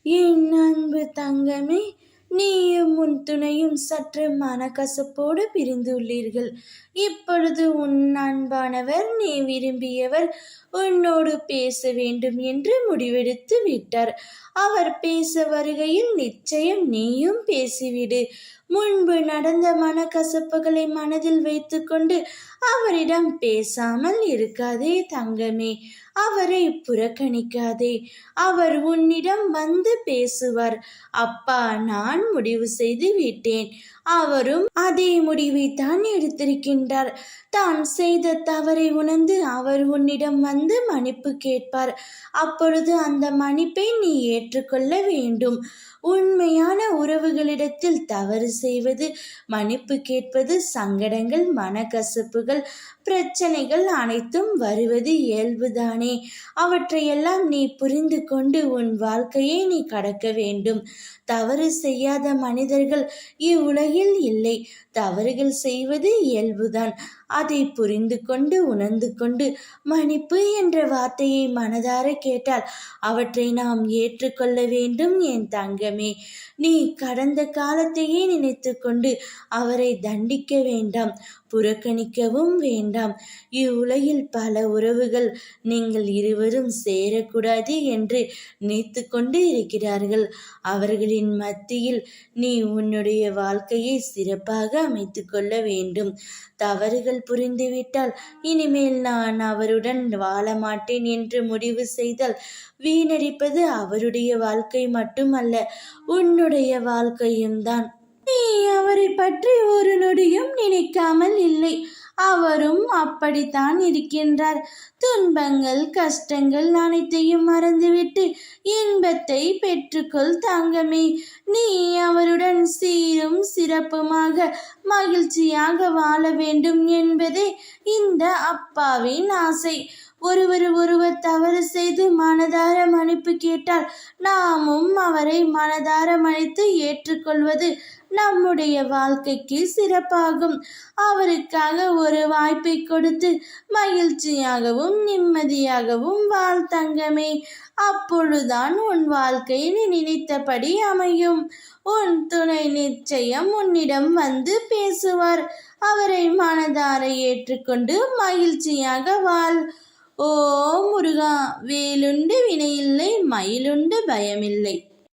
என் அன்பு தங்கமே, நீயும் உன் துணையும் சற்று மனக்கசப்போடு பிரிந்துள்ளீர்கள். இப்பொழுது உன் அன்பானவர், நீ விரும்பியவர் உன்னோடு பேச வேண்டும் என்று முடிவெடுத்து விட்டார். அவர் பேச வருகையில் நிச்சயம் நீயும் பேசிவிடு. முன்பு நடந்த மனக்கசப்புகளை மனதில் வைத்துக்கொண்டு அவரிடம் பேசாமல் இருக்காதே தங்கமே. அவரை புறக்கணிக்காதே. அவர் உன்னிடம் வந்து பேசுவார். அப்பா, நான் முடிவு செய்து விட்டேன். அவரும் அதே முடிவை தான் எடுத்திருக்கின்றார். தான் செய்த தவறை உணர்ந்து அவர் உன்னிடம் வந்து மன்னிப்பு கேட்பார். அப்பொழுது அந்த மன்னிப்பை நீ ஏற்றுக்கொள்ள வேண்டும். உண்மையான உறவுகளிடத்தில் தவறு செய்வது, மன்னிப்பு கேட்பது, சங்கடங்கள், மனக்கசப்புகள், பிரச்சனைகள் அனைத்தும் வருவது இயல்புதானே. அவற்றையெல்லாம் நீ புரிந்து கொண்டு உன் வாழ்க்கையை நீ கடக்க வேண்டும். தவறு செய்யாத மனிதர்கள் இவ்வுலகில் இல்லை. தவறுகள் செய்வது இயல்புதான். அதை புரிந்து கொண்டு உணர்ந்து கொண்டு மன்னிப்பு என்ற வார்த்தையை மனதார கேட்டால் அவற்றை நாம் ஏற்றுக்கொள்ள வேண்டும். என் தங்கமே, நீ கடந்த காலத்தையே நினைத்து கொண்டு அவரை தண்டிக்க வேண்டாம், புறக்கணிக்கவும் வேண்டாம். இவ்வுலகில் பல உறவுகள் நீங்கள் இருவரும் சேரக்கூடாது என்று நினைத்து கொண்டு இருக்கிறார்கள். அவர்களின் மத்தியில் நீ உன்னுடைய வாழ்க்கையை சிறப்பாக அமைத்து கொள்ள வேண்டும். தவறுகள் புரிந்துவிட்டால் இனிமேல் நான் அவருடன் வாழ மாட்டேன் என்று முடிவு செய்தால் வீணடிப்பது அவருடைய வாழ்க்கை மட்டுமல்ல, உன்னுடைய வாழ்க்கையும் தான். நீ அவரை பற்றி ஒரு நொடியும் நினைக்காமல் இல்லை. அவரும் அப்படித்தான் இருக்கின்றார். துன்பங்கள், கஷ்டங்கள் அனைத்தையும் மறந்துவிட்டு இன்பத்தை பெற்றுக்கொள் தங்கமே. நீ அவருடன் சீரும் சிறப்புமாக மகிழ்ச்சியாக வாழ வேண்டும் என்பதே இந்த அப்பாவின் ஆசை. ஒருவர் தவறு செய்து மனதார மன்னிப்பு கேட்டால் நாமும் அவரை மனதார மன்னித்து ஏற்றுக்கொள்வது நம்முடைய வாழ்க்கைக்கு சிறப்பாகும். அவருக்காக ஒரு வாய்ப்பை கொடுத்து மகிழ்ச்சியாகவும் நிம்மதியாகவும் வாழ் தங்கமே. அப்பொழுதுதான் உன் வாழ்க்கை நீ நினைத்தபடி அமையும். உன் துணை நிச்சயம் உன்னிடம் வந்து பேசுவார். அவரை மனதார ஏற்றுக்கொண்டு மகிழ்ச்சியாக வாழ். ஓ முருகா, வேலுண்டு வினையில்லை, மயிலுண்டு பயமில்லை.